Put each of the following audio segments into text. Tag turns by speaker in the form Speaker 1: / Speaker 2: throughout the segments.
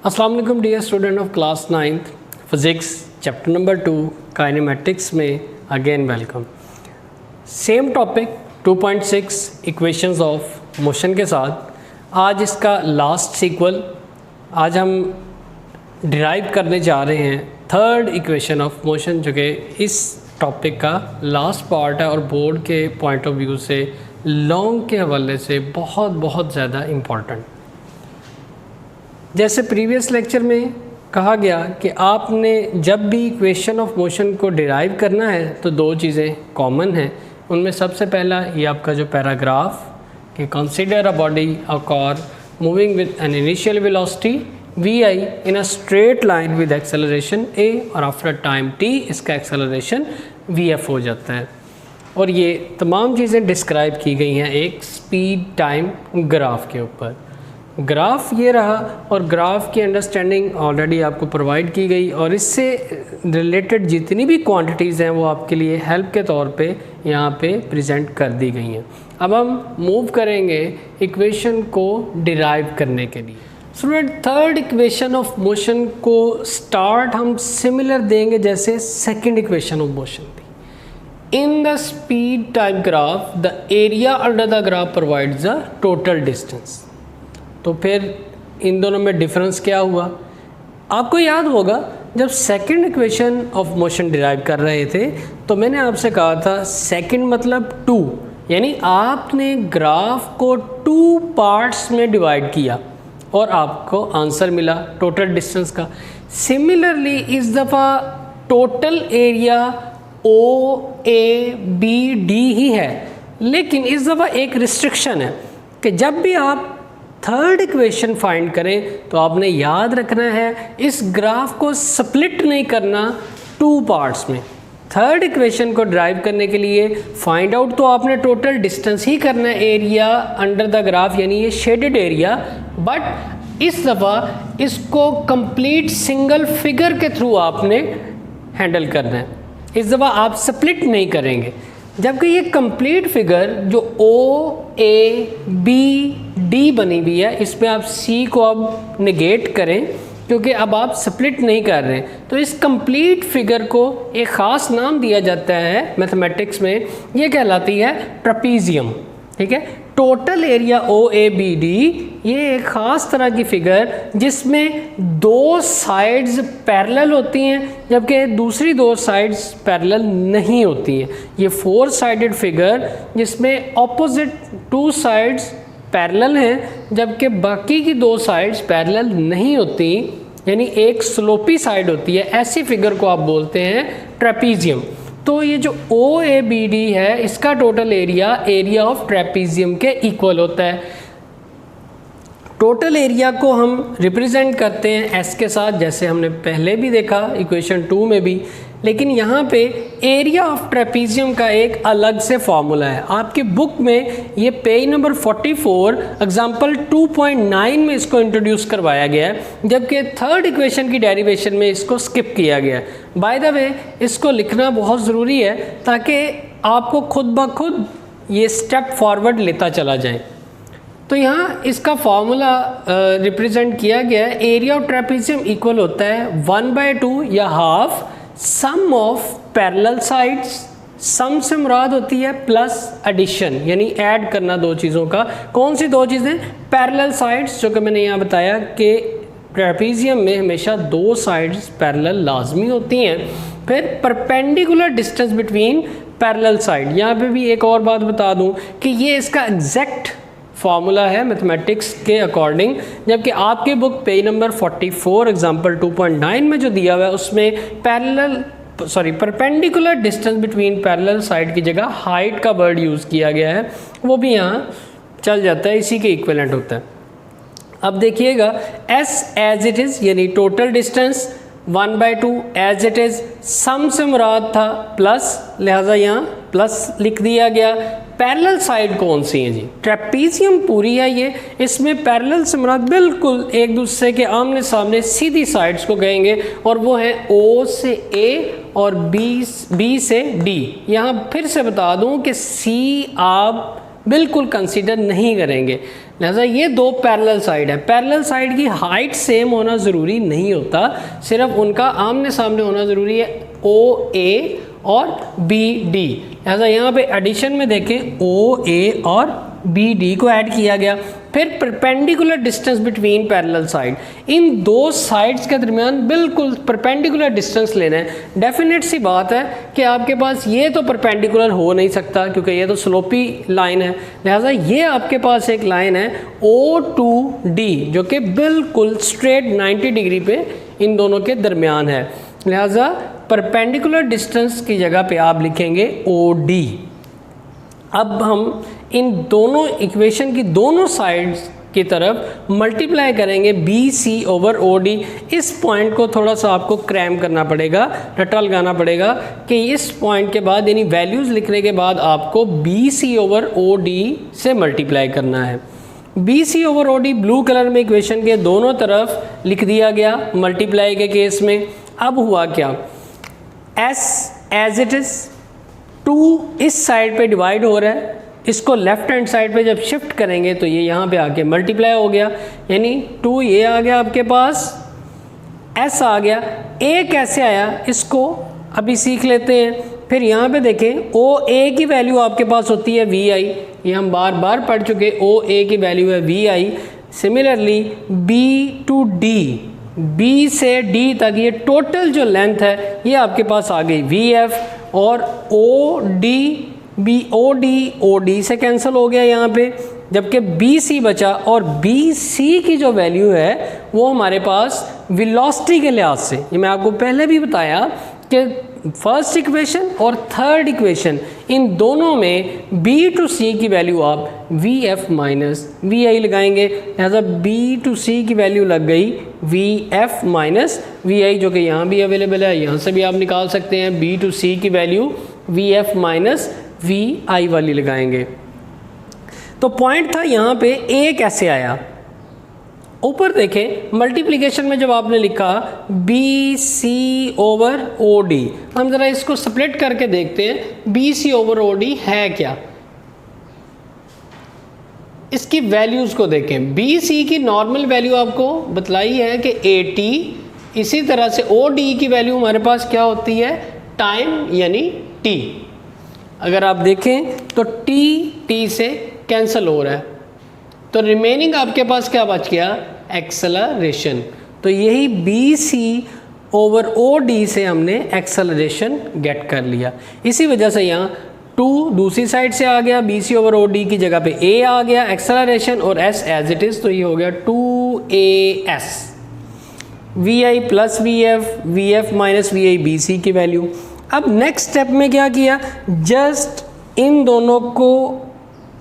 Speaker 1: अस्सलाम वालेकुम dear student of class 9th physics chapter number 2 kinematics में again welcome. Same topic 2.6 equations of motion के साथ आज इसका लास्ट सीक्वल आज हम डिराइव करने जा रहे हैं थर्ड इक्वेशन ऑफ मोशन, जो कि इस टॉपिक का लास्ट पार्ट है और बोर्ड के पॉइंट ऑफ व्यू से लॉन्ग के हवाले से बहुत ज़्यादा इम्पॉर्टेंट। जैसे प्रीवियस लेक्चर में कहा गया कि आपने जब भी इक्वेशन ऑफ मोशन को डिराइव करना है तो दो चीज़ें कॉमन हैं। उनमें सबसे पहला ये आपका जो पैराग्राफ कि consider a body a car moving with an initial velocity vi in a straight line with acceleration a और आफ्टर टाइम t इसका एक्सेलरेशन vf हो जाता है। और ये तमाम चीज़ें डिस्क्राइब की गई हैं एक स्पीड टाइम ग्राफ के ऊपर। ग्राफ ये रहा और ग्राफ की अंडरस्टैंडिंग ऑलरेडी आपको प्रोवाइड की गई और इससे रिलेटेड जितनी भी क्वांटिटीज़ हैं वो आपके लिए हेल्प के तौर पे यहाँ पे प्रेजेंट कर दी गई हैं। अब हम मूव करेंगे इक्वेशन को डिराइव करने के लिए। Student third equation of motion को स्टार्ट हम सिमिलर देंगे जैसे सेकेंड इक्वेशन ऑफ मोशन थी। In the speed time graph the area under the graph provides the total distance. तो फिर इन दोनों में डिफरेंस क्या हुआ? आपको याद होगा जब second equation of motion derive कर रहे थे तो मैंने आपसे कहा था सेकंड मतलब 2, यानी आपने ग्राफ को 2 पार्ट्स में डिवाइड किया और आपको आंसर मिला टोटल डिस्टेंस का। सिमिलरली इस दफ़ा टोटल एरिया OABD ही है, लेकिन इस दफ़ा एक रिस्ट्रिक्शन है कि जब भी आप थर्ड इक्वेशन फाइंड करें तो आपने याद रखना है इस ग्राफ को स्प्लिट नहीं करना 2 पार्ट्स में। थर्ड इक्वेशन को ड्राइव करने के लिए फाइंड आउट तो आपने टोटल डिस्टेंस ही करना है, एरिया अंडर द ग्राफ यानी ये शेडेड एरिया, बट इस दफ़ा इसको कंप्लीट सिंगल फिगर के थ्रू आपने हैंडल करना है। इस दफ़ा आप स्प्लिट नहीं करेंगे, जबकि ये कंप्लीट फिगर जो OABD बनी हुई है इसमें आप C को अब नेगेट करें क्योंकि अब आप स्प्लिट नहीं कर रहे हैं। तो इस कंप्लीट फिगर को एक ख़ास नाम दिया जाता है मैथमेटिक्स में, ये कहलाती है ट्रेपीजियम। ठीक है, टोटल एरिया OABD ये एक ख़ास तरह की फिगर जिसमें 2 साइड्स पैरेलल होती हैं जबकि दूसरी 2 साइड्स पैरेलल नहीं होती हैं। ये 4 साइडेड फिगर जिसमें ऑपोजिट 2 साइड्स पैरेलल हैं जबकि बाकी की 2 साइड्स पैरेलल नहीं होती, यानी एक स्लोपी साइड होती है। ऐसी फिगर को आप बोलते हैं ट्रेपीजियम। तो ये जो OABD है इसका टोटल एरिया ऑफ ट्रेपीजियम के इक्वल होता है। टोटल एरिया को हम रिप्रेजेंट करते हैं S के साथ, जैसे हमने पहले भी देखा इक्वेशन 2 में भी, लेकिन यहाँ पे एरिया ऑफ ट्रेपीजियम का एक अलग से फॉर्मूला है। आपकी बुक में ये पेज नंबर 44 एग्जाम्पल 2.9 में इसको इंट्रोड्यूस करवाया गया है, जबकि थर्ड इक्वेशन की डेरिवेशन में इसको स्किप किया गया है। बाय द वे इसको लिखना बहुत ज़रूरी है ताकि आपको खुद ब खुद ये स्टेप फॉरवर्ड लेता चला जाए। तो यहाँ इसका फॉर्मूला रिप्रेजेंट किया गया है, एरिया ऑफ ट्रेपीजियम इक्वल होता है 1/2 या half sum of parallel sides. Sum से मुराद होती है प्लस एडिशन, यानी ऐड करना 2 चीज़ों का। कौन सी 2 चीज़ें? पैरेलल साइड्स, जो कि मैंने यहाँ बताया कि ट्रेपीजियम में हमेशा 2 साइड्स पैरेलल लाजमी होती हैं। फिर perpendicular distance between parallel side. यहाँ पे भी एक और बात बता दूँ कि ये इसका एग्जैक्ट फार्मूला है मैथमेटिक्स के अकॉर्डिंग, जबकि आपकी बुक पेज नंबर 44 एग्जाम्पल 2.9 में जो दिया हुआ है उसमें perpendicular distance between parallel side की जगह हाइट का वर्ड यूज़ किया गया है, वो भी यहाँ चल जाता है, इसी के इक्विवेलेंट होता है। अब देखिएगा S एज इट इज़ यानी total distance 1/2 as it is, sum से मुराद था प्लस, लिहाजा यहाँ प्लस लिख दिया गया। पैरेलल साइड कौन सी है जी? ट्रेपीजियम पूरी है ये, इसमें पैरेलल से मुराद बिल्कुल एक दूसरे के आमने सामने सीधी साइड्स को कहेंगे और वो है O से A और B से D। यहाँ फिर से बता दूँ कि C आप बिल्कुल कंसीडर नहीं करेंगे। लिहाजा ये दो पैरेलल साइड है। पैरेलल साइड की हाइट सेम होना ज़रूरी नहीं होता, सिर्फ उनका आमने सामने होना ज़रूरी है, ओ ए और बी डी। लिहाजा यहाँ पे एडिशन में देखें ओ ए और बी डी को ऐड किया गया। फिर perpendicular distance between parallel side, इन दो साइड्स के दरमियान बिल्कुल परपेंडिकुलर डिस्टेंस लेना है। डेफिनेट सी बात है कि आपके पास ये तो परपेंडिकुलर हो नहीं सकता क्योंकि ये तो स्लोपी लाइन है, लिहाजा ये आपके पास एक लाइन है O2D जो कि बिल्कुल स्ट्रेट 90 डिग्री पे इन दोनों के दरमियान है। लिहाजा परपेंडिकुलर डिस्टेंस की जगह पे आप लिखेंगे OD। अब हम इन दोनों इक्वेशन की दोनों साइड्स की तरफ मल्टीप्लाई करेंगे BC ओवर OD। इस पॉइंट को थोड़ा सा आपको क्रैम करना पड़ेगा, रट्टा लगाना पड़ेगा कि इस पॉइंट के बाद यानी वैल्यूज़ लिखने के बाद आपको BC ओवर OD से मल्टीप्लाई करना है। BC over OD blue colour में इक्वेशन के दोनों तरफ लिख दिया गया मल्टीप्लाई के केस में। अब हुआ क्या, S एज इट इज़ 2 इस साइड पे डिवाइड हो रहा है, इसको लेफ्ट हैंड साइड पे जब शिफ्ट करेंगे तो ये यहाँ पे आके मल्टीप्लाई हो गया, यानी 2 ये आ गया आपके पास, S आ गया। A कैसे आया इसको अभी सीख लेते हैं। फिर यहाँ पे देखें OA की वैल्यू आपके पास होती है VI, ये हम बार बार पढ़ चुके, OA की वैल्यू है VI। Similarly B to D, B से D तक ये टोटल जो लेंथ है ये आपके पास आ गई VF, और OD से कैंसिल हो गया यहाँ पे, जबकि BC बचा, और BC की जो वैल्यू है वो हमारे पास वेलोसिटी के लिहाज से, ये मैं आपको पहले भी बताया कि फर्स्ट इक्वेशन और थर्ड इक्वेशन इन दोनों में B टू C की वैल्यू आप VF माइनस VI लगाएंगे। लिहाजा B टू C की वैल्यू लग गई VF माइनस VI, जो कि यहाँ भी अवेलेबल है, यहाँ से भी आप निकाल सकते हैं। B टू C की वैल्यू VF माइनस VI वाली लगाएंगे। तो पॉइंट था यहाँ पे A कैसे आया, ऊपर देखें मल्टीप्लिकेशन में जब आपने लिखा BC ओवर OD, हम ज़रा इसको स्प्लिट करके देखते हैं BC ओवर OD है क्या। इसकी वैल्यूज़ को देखें, BC की नॉर्मल वैल्यू आपको बतलाई है कि 80, इसी तरह से OD की वैल्यू हमारे पास क्या होती है, टाइम यानी T। अगर आप देखें तो T से कैंसिल हो रहा है, तो रिमेनिंग आपके पास क्या बच गया, एक्सेलरेशन। तो यही BC ओवर OD से हमने एक्सेलरेशन गेट कर लिया। इसी वजह से यहाँ 2 दूसरी साइड से आ गया, BC ओवर OD की जगह पे A आ गया एक्सेलरेशन, और S एज इट इज़, तो ये हो गया 2AS। VI plus VF minus VI BC की वैल्यू। अब नेक्स्ट स्टेप में क्या किया, जस्ट इन दोनों को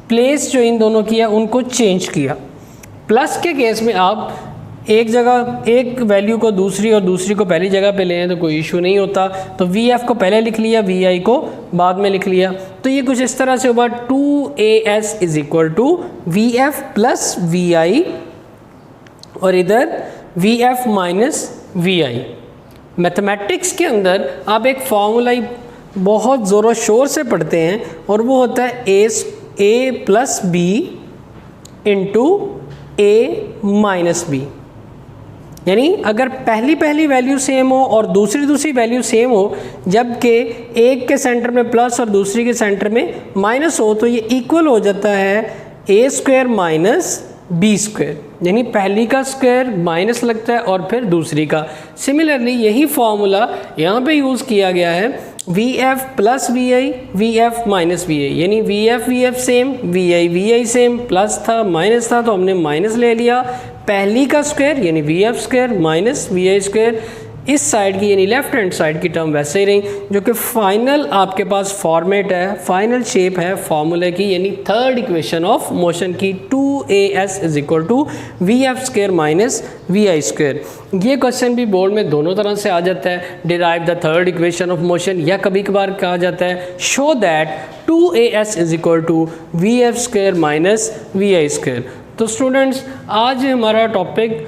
Speaker 1: प्लेस जो इन दोनों किया उनको चेंज किया। प्लस के केस में आप एक जगह एक वैल्यू को दूसरी और दूसरी को पहली जगह पे लें तो कोई इशू नहीं होता, तो VF को पहले लिख लिया, VI को बाद में लिख लिया। तो ये कुछ इस तरह से हुआ 2AS is equal to VF plus VI, और इधर VF माइनस VI। मैथमेटिक्स के अंदर आप एक फार्मूला बहुत ज़ोरों शोर से पढ़ते हैं, और वो होता है A plus B into A minus B। यानी अगर पहली वैल्यू सेम हो और दूसरी वैल्यू सेम हो, जबकि एक के सेंटर में प्लस और दूसरी के सेंटर में माइनस हो, तो ये इक्वल हो जाता है A square minus B square, यानी पहली का स्क्वायर माइनस लगता है और फिर दूसरी का। सिमिलरली यही फॉर्मूला यहाँ पे यूज़ किया गया है, VF plus VI, VF minus VI, यानी VF same, VI same, plus था माइनस था तो हमने माइनस ले लिया, पहली का स्क्वायर यानी VF square minus VI square, इस साइड की यानी लेफ्ट हैंड साइड की टर्म वैसे ही रही, जो कि फाइनल आपके पास फॉर्मेट है, फाइनल शेप है फार्मूले की, यानी थर्ड इक्वेशन ऑफ मोशन की 2AS is equal to VF square minus VI square. ये क्वेश्चन भी बोर्ड में दोनों तरह से आ जाता है, derive the third equation of motion, या कभी कभार कहा जाता है show that 2AS is equal to VF square minus VI square. तो स्टूडेंट्स आज हमारा टॉपिक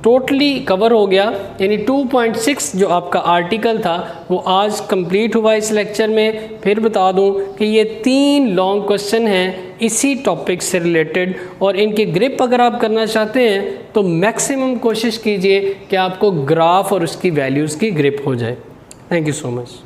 Speaker 1: टोटली कवर हो गया, यानी 2.6 जो आपका आर्टिकल था वो आज कंप्लीट हुआ इस लेक्चर में। फिर बता दूं कि ये 3 लॉन्ग क्वेश्चन हैं इसी टॉपिक से रिलेटेड, और इनके ग्रिप अगर आप करना चाहते हैं तो मैक्सिमम कोशिश कीजिए कि आपको ग्राफ और उसकी वैल्यूज़ की ग्रिप हो जाए। Thank you so much.